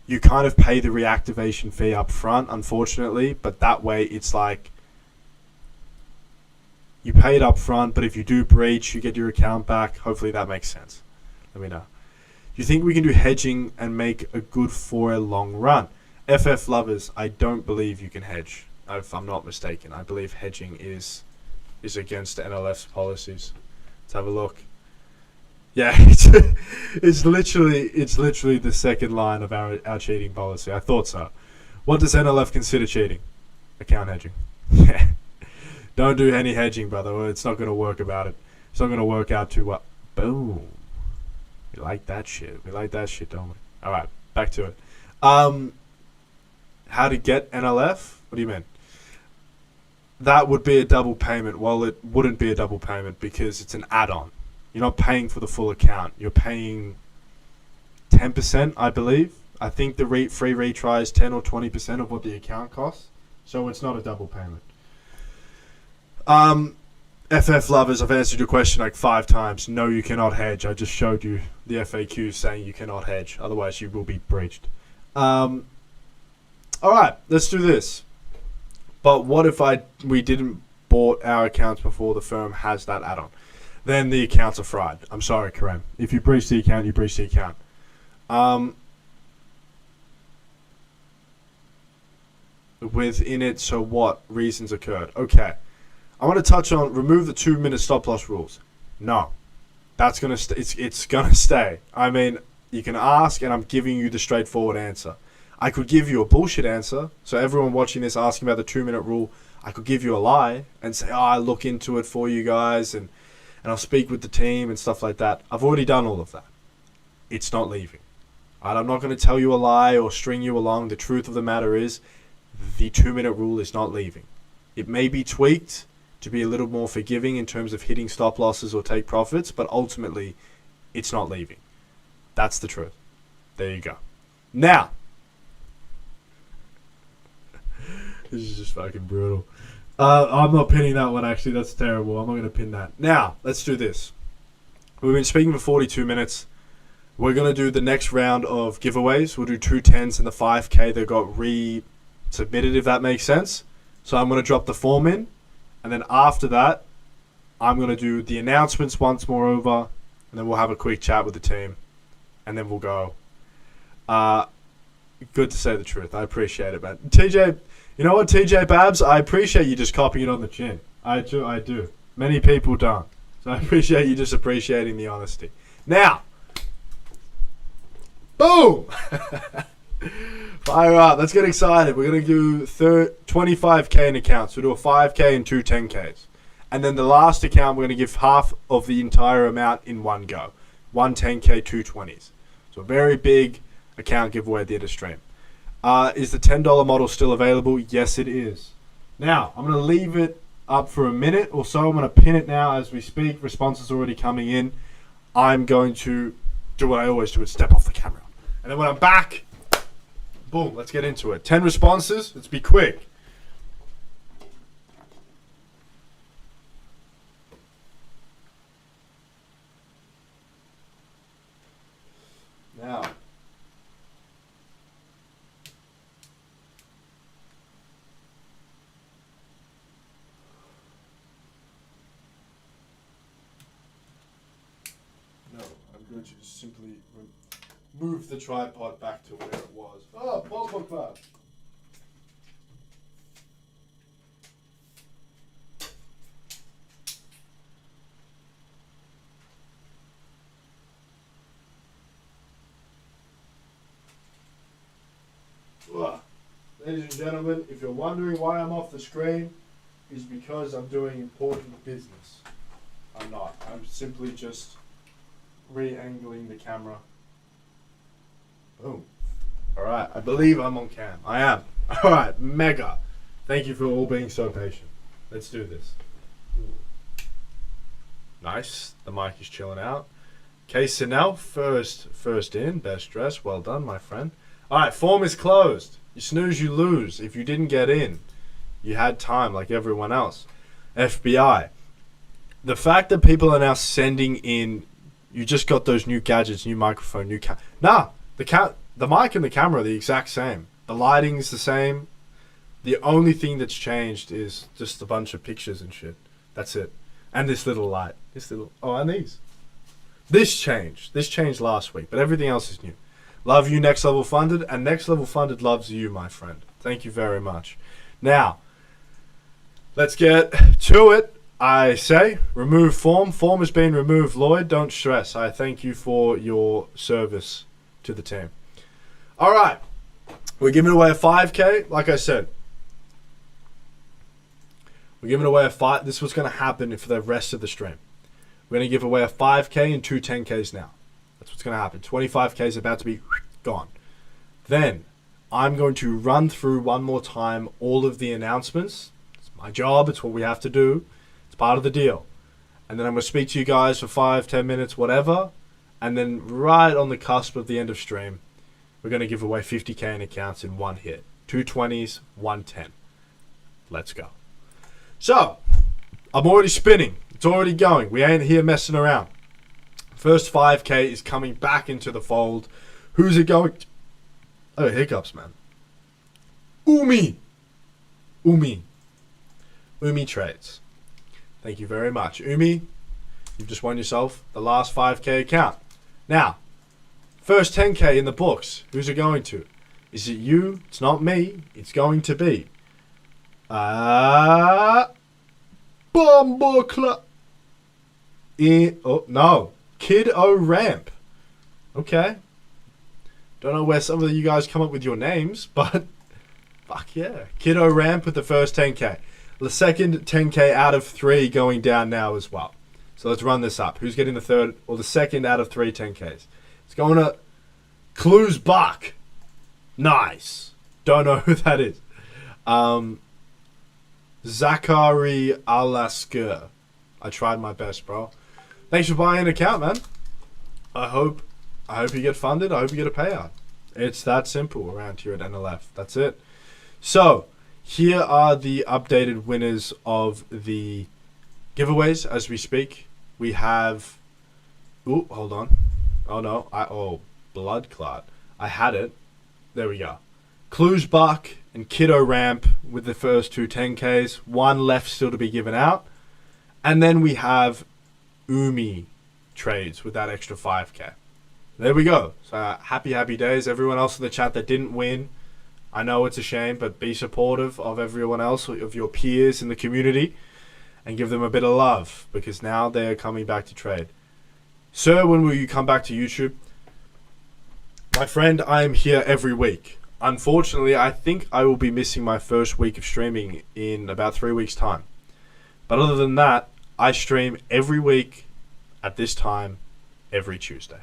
A: you kind of pay the reactivation fee up front, unfortunately, but that way it's like you pay it up front, but if you do breach, you get your account back. Hopefully that makes sense. Let me know. Do you think we can do hedging and make a good for a long run? FF lovers, I don't believe you can hedge. If I'm not mistaken, I believe hedging is against NLF's policies. Let's have a look. Yeah, it's literally the second line of our cheating policy. I thought so. What does NLF consider cheating? Account hedging. Don't do any hedging, brother. It's not going to work about it. It's not going to work out too well. Boom. We like that shit. We like that shit, don't we? All right, back to it. How to get NLF? What do you mean? That would be a double payment. Well, it wouldn't be a double payment because it's an add-on. You're not paying for the full account. You're paying 10%, I believe. I think the free retry is 10 or 20% of what the account costs. So it's not a double payment. FF lovers, I've answered your question like 5 times. No, you cannot hedge. I just showed you the FAQ saying you cannot hedge. Otherwise, you will be breached. All right, let's do this. But what if we didn't bought our accounts before the firm has that add-on? Then the accounts are fried. I'm sorry, Kareem. If you breach the account, you breach the account. Within it, so what? Reasons occurred. Okay. I want to touch on remove the 2-minute stop loss rules. No. That's going to it's going to stay. I mean, you can ask and I'm giving you the straightforward answer. I could give you a bullshit answer. So everyone watching this asking about the 2-minute rule, I could give you a lie and say, "Oh, I look into it for you guys and I'll speak with the team and stuff like that." I've already done all of that. It's not leaving. Right, I'm not going to tell you a lie or string you along. The truth of the matter is the 2-minute rule is not leaving. It may be tweaked to be a little more forgiving in terms of hitting stop losses or take profits, but ultimately it's not leaving. That's the truth. There you go. Now, this is just fucking brutal. I'm not pinning that one, actually. That's terrible. I'm not going to pin that. Now, let's do this. We've been speaking for 42 minutes. We're going to do the next round of giveaways. We'll do 2 10s and the 5K that got resubmitted, if that makes sense. So I'm going to drop the form in. And then after that, I'm going to do the announcements once more over. And then we'll have a quick chat with the team. And then we'll go. Good to say the truth. I appreciate it, man. TJ... You know what, TJ Babs? I appreciate you just copying it on the chin. I do. Many people don't. So I appreciate you just appreciating the honesty. Now, boom! Fire up. Let's get excited. We're going to do 25K in accounts. We'll do a 5K and 2 10Ks. And then the last account, we're going to give half of the entire amount in one go. 1 10K, 2 20s. So a very big account giveaway at the end of stream. Is the $10 model still available? Yes, it is. Now, I'm going to leave it up for a minute or so. I'm going to pin it now as we speak. Responses already coming in. I'm going to do what I always do and step off the camera. And then when I'm back, boom, let's get into it. 10 responses. Let's be quick. Now, I'm going to just simply move the tripod back to where it was. Oh, Paul Club. Ladies and gentlemen, if you're wondering why I'm off the screen, is because I'm doing important business. I'm not. I'm simply just re-angling the camera. Boom. Alright, I believe I'm on cam. I am. Alright, mega. Thank you for all being so patient. Let's do this. Ooh. Nice. The mic is chilling out. Case Sinel, first in, best dress. Well done, my friend. Alright, form is closed. You snooze, you lose. If you didn't get in, you had time like everyone else. FBI. The fact that people are now sending in, you just got those new gadgets, new microphone, new Nah, the mic and the camera are the exact same. The lighting is the same. The only thing that's changed is just a bunch of pictures and shit. That's it. And this little light. And these. This changed. This changed last week, but everything else is new. Love you, Next Level Funded, and Next Level Funded loves you, my friend. Thank you very much. Now, let's get to it. I say, remove form. Form has been removed, Lloyd. Don't stress. I thank you for your service to the team. All right. We're giving away a 5K. Like I said, we're giving away a 5. This was going to happen for the rest of the stream. We're going to give away a 5K and 2 10Ks now. That's what's going to happen. 25K is about to be gone. Then I'm going to run through one more time all of the announcements. It's my job. It's what we have to do. It's part of the deal. And then I'm going to speak to you guys for 5-10 minutes, whatever. And then right on the cusp of the end of stream, we're going to give away 50K in accounts in one hit. 2 20s, 1 10. Let's go. So, I'm already spinning. It's already going. We ain't here messing around. First 5K is coming back into the fold. Who's it going to? Oh, hiccups, man. Umi Trades. Thank you very much. Umi, you've just won yourself the last 5K account. Now, first 10K in the books. Who's it going to? Is it you? It's not me. It's going to be Bumbleclub. Oh, no. Kid O Ramp. Okay. Don't know where some of you guys come up with your names, but fuck yeah. Kid O Ramp with the first 10K. The second 10K out of 3 going down now as well. So let's run this up. Who's getting the third or the second out of 3 10Ks? It's going to Clues Buck. Nice. Don't know who that is. Zachary Alasker. I tried my best, bro. Thanks for buying an account, man. I hope you get funded. I hope you get a payout. It's that simple around here at NLF. That's it. So, here are the updated winners of the giveaways as we speak. We have... Ooh, hold on. Oh, no. Blood clot. I had it. There we go. Clues Buck and Kiddo Ramp with the first 2 10Ks. 1 left still to be given out. And then we have Umi Trades with that extra 5K. There we go. So happy days. Everyone else in the chat that didn't win, I know it's a shame, but be supportive of everyone else, of your peers in the community, and give them a bit of love, because now they are coming back to trade. Sir, when will you come back to YouTube? My friend, I am here every week. Unfortunately, I think I will be missing my first week of streaming in about 3 weeks' time. But other than that, I stream every week at this time, every Tuesday.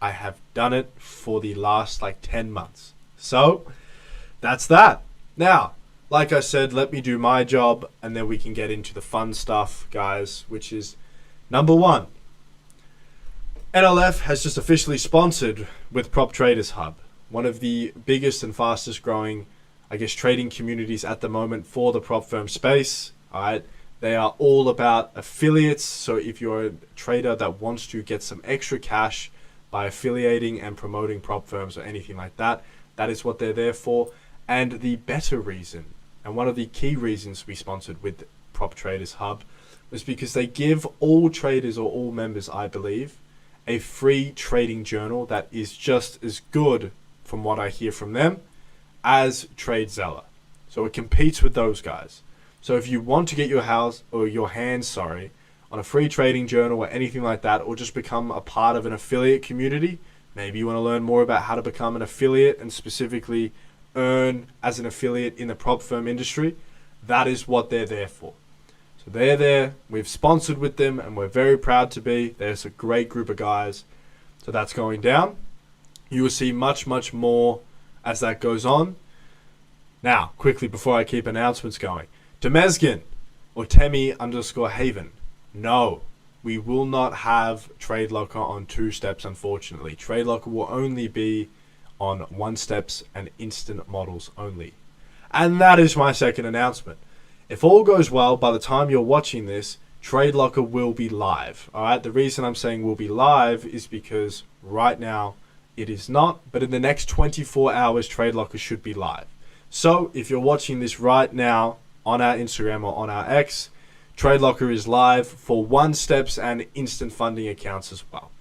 A: I have done it for the last 10 months. So, that's that. Now, like I said, let me do my job and then we can get into the fun stuff, guys, which is number 1. NLF has just officially sponsored with Prop Traders Hub, one of the biggest and fastest growing, trading communities at the moment for the prop firm space. All right. They are all about affiliates. So if you're a trader that wants to get some extra cash by affiliating and promoting prop firms or anything like that, that is what they're there for. And the better reason, and one of the key reasons we sponsored with Prop Traders Hub, was because they give all traders or all members, I believe, a free trading journal that is just as good, from what I hear from them, as TradeZella. So it competes with those guys. So if you want to get your hands on a free trading journal or anything like that, or just become a part of an affiliate community, maybe you want to learn more about how to become an affiliate and specifically earn as an affiliate in the prop firm industry, that is what they're there for. So they're there, we've sponsored with them, and we're very proud to be. There's a great group of guys. So that's going down. You will see much, much more as that goes on. Now, quickly before I keep announcements going, Temesgen or Temi_Haven. No, we will not have Trade Locker on 2 steps, unfortunately. Trade Locker will only be on 1 steps and instant models only. And that is my second announcement. If all goes well, by the time you're watching this, Trade Locker will be live. All right. The reason I'm saying will be live is because right now it is not, but in the next 24 hours, Trade Locker should be live. So if you're watching this right now on our Instagram or on our X, Trade Locker is live for 1 steps and instant funding accounts as well.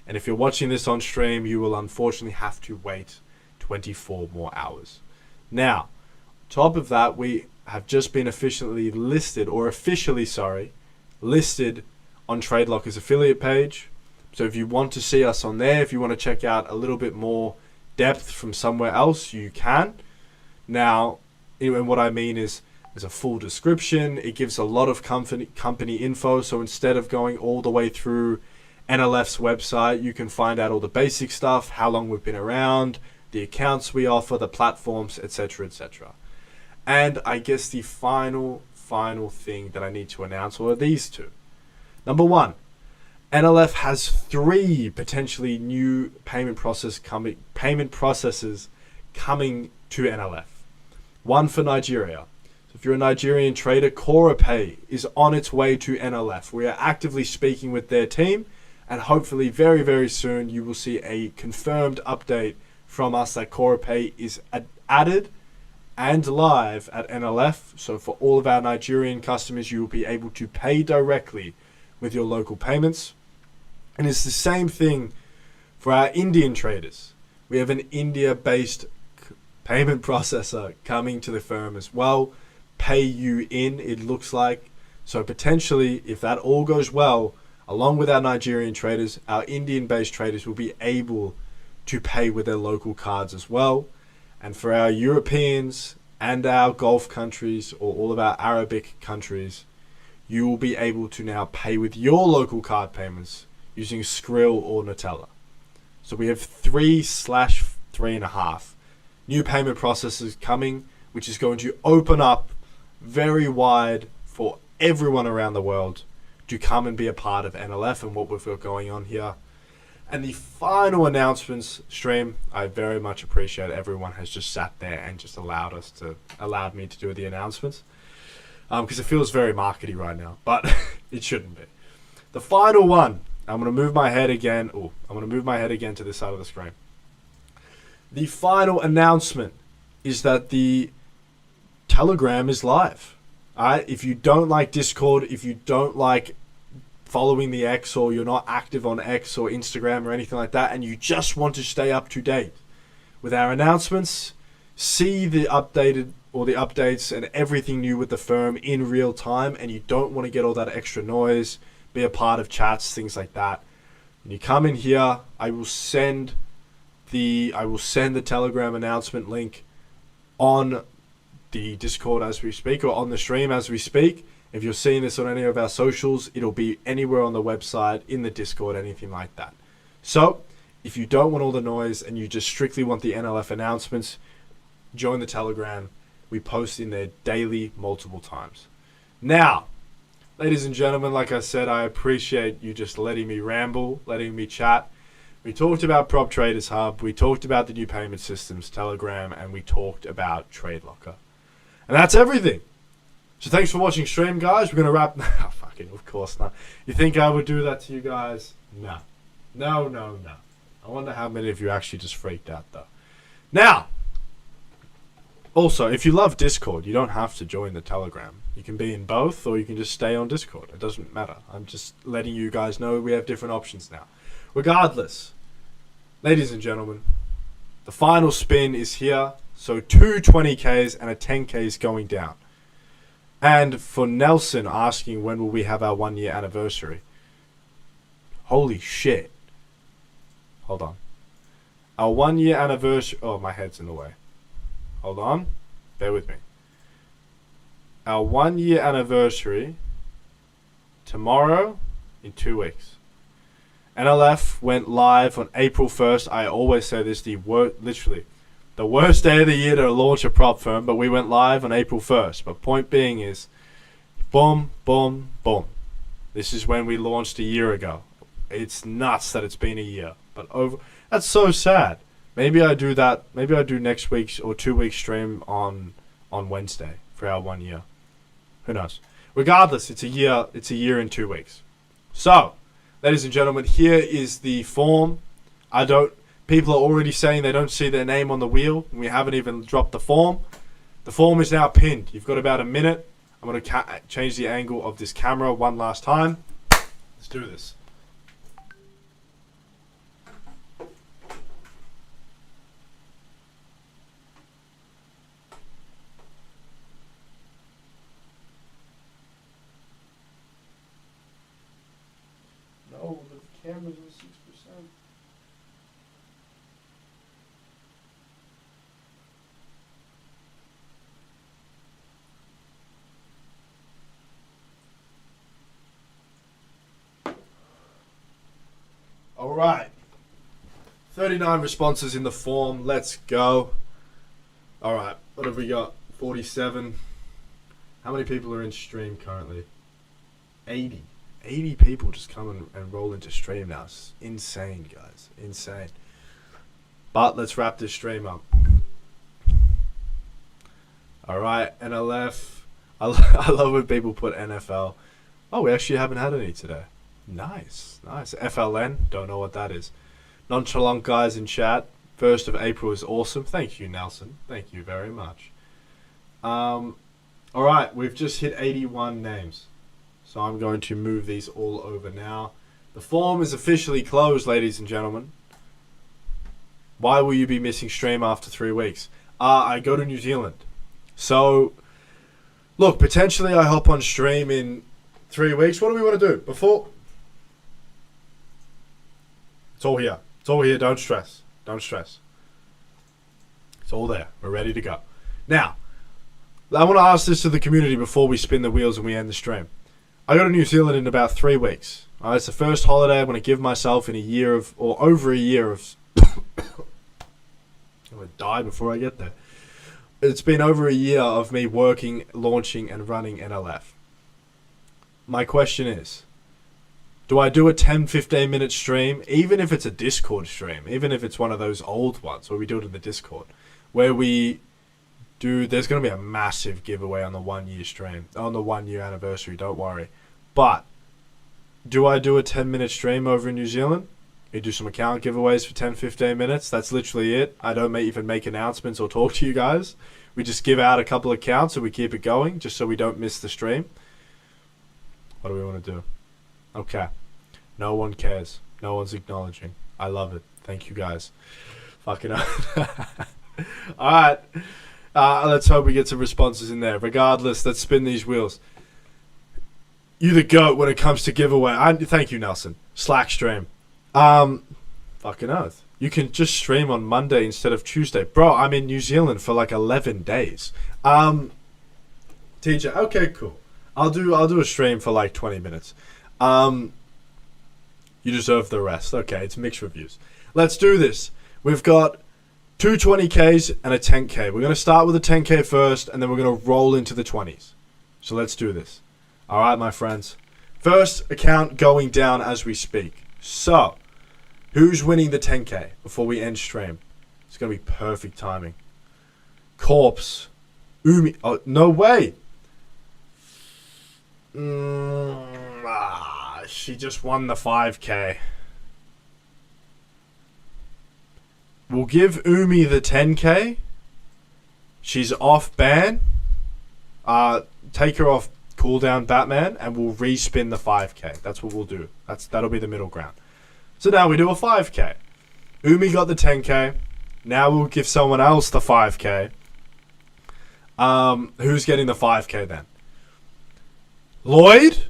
A: And if you're watching this on stream, you will unfortunately have to wait 24 more hours. Now, top of that, we have just been officially listed on TradeLocker's affiliate page. So if you want to see us on there, if you want to check out a little bit more depth from somewhere else, you can. Now, and what I mean is there's a full description. It gives a lot of company info. So instead of going all the way through NLF's website, you can find out all the basic stuff, how long we've been around, the accounts we offer, the platforms, etc., etc. And I guess the final thing that I need to announce are these two. Number one, NLF has 3 potentially new payment processes coming to NLF. One for Nigeria. So if you're a Nigerian trader, CoraPay is on its way to NLF. We are actively speaking with their team, and hopefully very, very soon you will see a confirmed update from us that CoraPay is added and live at NLF. So for all of our Nigerian customers, you will be able to pay directly with your local payments. And it's the same thing for our Indian traders. We have an India-based payment processor coming to the firm as well. Pay you in, it looks like. So potentially, if that all goes well, along with our Nigerian traders, our Indian-based traders will be able to pay with their local cards as well. And for our Europeans and our Gulf countries, or all of our Arabic countries, you will be able to now pay with your local card payments using Skrill or Nutella. So we have 3/3.5 new payment processes coming, which is going to open up very wide for everyone around the world to come and be a part of NLF and what we've got going on here. And the final announcements stream, I very much appreciate everyone has just sat there and just allowed me to do the announcements, because it feels very markety right now, but it shouldn't be. The final one, I'm going to move my head again. I'm going to move my head again to this side of the screen. The final announcement is that the Telegram is live. All right? If you don't like Discord, if you don't like following the X, or you're not active on X or Instagram or anything like that, and you just want to stay up to date with our announcements, see the updates and everything new with the firm in real time, and you don't want to get all that extra noise, be a part of chats, things like that, when you come in here, I will send the Telegram announcement link on the Discord as we speak, or on the stream as we speak. If you're seeing this on any of our socials, it'll be anywhere on the website, in the Discord, anything like that. So if you don't want all the noise and you just strictly want the NLF announcements, join the Telegram. We post in there daily, multiple times. Now, ladies and gentlemen, like I said, I appreciate you just letting me ramble, letting me chat. We talked about Prop Traders Hub, we talked about the new payment systems, Telegram, and we talked about TradeLocker. And that's everything. So thanks for watching stream, guys. We're going to wrap... fucking, of course not. You think I would do that to you guys? No. No. I wonder how many of you actually just freaked out, though. Now, also, if you love Discord, you don't have to join the Telegram. You can be in both, or you can just stay on Discord. It doesn't matter. I'm just letting you guys know we have different options now. Regardless, ladies and gentlemen, the final spin is here. So 2 20Ks and a 10Ks going down. And for Nelson asking when will we have our 1 year anniversary. Holy shit. Hold on. Our 1 year anniversary... Oh, my head's in the way. Hold on. Bear with me. Our 1 year anniversary tomorrow in 2 weeks. NLF went live on April 1st. I always say this, literally the worst day of the year to launch a prop firm, but we went live on April 1st. But point being is, boom, boom, boom. This is when we launched a year ago. It's nuts that it's been a year. But that's so sad. Maybe I do that. Maybe I do next week's or 2 week stream on Wednesday for our 1 year. Who knows? Regardless, it's a year. It's a year and 2 weeks. So, ladies and gentlemen, here is the form. People are already saying they don't see their name on the wheel. We haven't even dropped the form. The form is now pinned. You've got about a minute. I'm going to change the angle of this camera one last time. Let's do this. right. 39 responses in the form. Let's go. All right. What have we got? 47. How many people are in stream currently? 80. 80 people just come and roll into stream now. It's insane, guys. Insane. But let's wrap this stream up. All right. NLF. I love when people put NFL. Oh, we actually haven't had any today. Nice. Nice. FLN. Don't know what that is. Nonchalant guys in chat. 1st of April is awesome. Thank you, Nelson. Thank you very much. All right, we've just hit 81 names. So I'm going to move these all over now. The form is officially closed, ladies and gentlemen. Why will you be missing stream after 3 weeks? I go to New Zealand. So, look, potentially I hop on stream in 3 weeks. What do we want to do? Before... It's all here. It's all here. Don't stress. Don't stress. It's all there. We're ready to go. Now, I want to ask this to the community before we spin the wheels and we end the stream. I go to New Zealand in about 3 weeks. It's the first holiday I'm going to give myself in a year of, or over a year of... I'm going to die before I get there. It's been over a year of me working, launching, and running NLF. My question is, do I do a 10-15 minute stream, even if it's a Discord stream, even if it's one of those old ones where we do it in the Discord, where we do, there's going to be a massive giveaway on the 1 year stream, on the 1 year anniversary, don't worry. But, do I do a 10-minute stream over in New Zealand? We do some account giveaways for 10-15 minutes. That's literally it. I don't even make announcements or talk to you guys. We just give out a couple of accounts and we keep it going, just so we don't miss the stream. What do we want to do? Okay. No one cares. No one's acknowledging. I love it. Thank you guys. Fucking Alright. Let's hope we get some responses in there. Regardless, let's spin these wheels. You the GOAT when it comes to giveaway. Thank you, Nelson. Slack stream. Fucking oath. You can just stream on Monday instead of Tuesday. Bro, I'm in New Zealand for like 11 days. TJ, okay, cool. I'll do a stream for like 20 minutes. You deserve the rest. Okay, it's mixed reviews. Let's do this. We've got two 20Ks and a 10K. We're going to start with the 10K first, and then we're going to roll into the 20s. So let's do this. All right, my friends. First account going down as we speak. So, who's winning the 10K before we end stream? It's going to be perfect timing. Corpse. Umi. Oh, no way. She just won the 5K. We'll give Umi the 10K. She's off ban. Take her off cooldown Batman, and we'll respin the 5K. That's what we'll do. That'll be the middle ground. So now we do a 5K. Umi got the 10K. Now we'll give someone else the 5K. Who's getting the 5K then? Lloyd?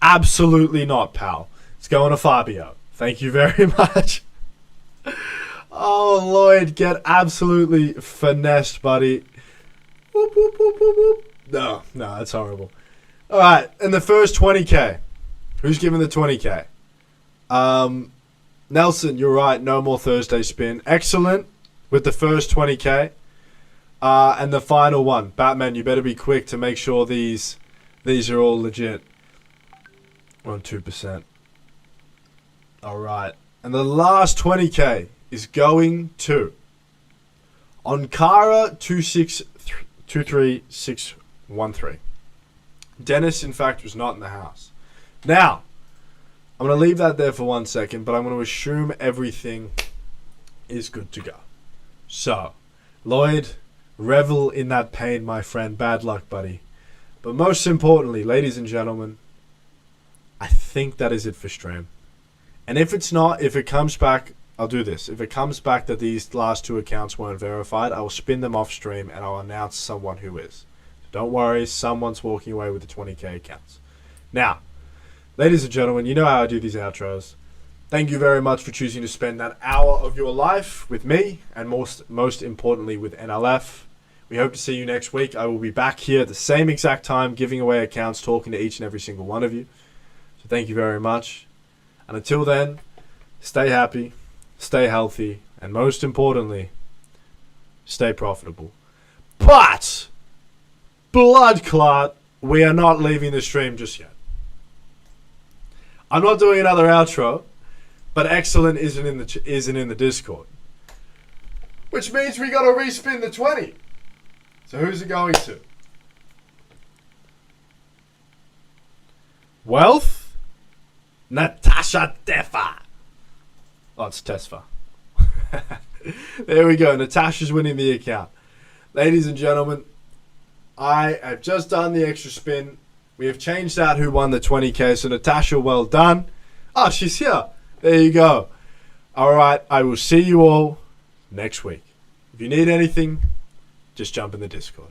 A: Absolutely not, pal. It's going to Fabio. Thank you very much. Oh, Lloyd, get absolutely finessed, buddy. Whoop, whoop, whoop, whoop, whoop. No, that's horrible. All right, and the first 20K. Who's giving the 20K? Nelson, you're right. No more Thursday spin. Excellent with the first 20K. And the final one. Batman, you better be quick to make sure these are all legit. We're on 2%. All right. And the last 20K is going to Onkara 2323613. Dennis, in fact, was not in the house. Now, I'm going to leave that there for 1 second, but I'm going to assume everything is good to go. So, Lloyd, revel in that pain, my friend. Bad luck, buddy. But most importantly, ladies and gentlemen, I think that is it for stream. And if it's not, if it comes back, I'll do this. If it comes back that these last two accounts weren't verified, I will spin them off stream and I'll announce someone who is. Don't worry, someone's walking away with the 20K accounts. Now, ladies and gentlemen, you know how I do these outros. Thank you very much for choosing to spend that hour of your life with me, and most importantly with NLF. We hope to see you next week. I will be back here at the same exact time, giving away accounts, talking to each and every single one of you. So thank you very much. And until then, stay happy, stay healthy, and most importantly, stay profitable. But, blood clot, we are not leaving the stream just yet. I'm not doing another outro, but excellent isn't in the Discord. Which means we gotta respin the 20. So who's it going to? Wealth? Natasha Tefa. Oh, it's Tesfa. There we go. Natasha's winning the account. Ladies and gentlemen, I have just done the extra spin. We have changed out who won the 20k. So Natasha, well done. Oh, she's here. There you go. All right. I will see you all next week. If you need anything, just jump in the Discord.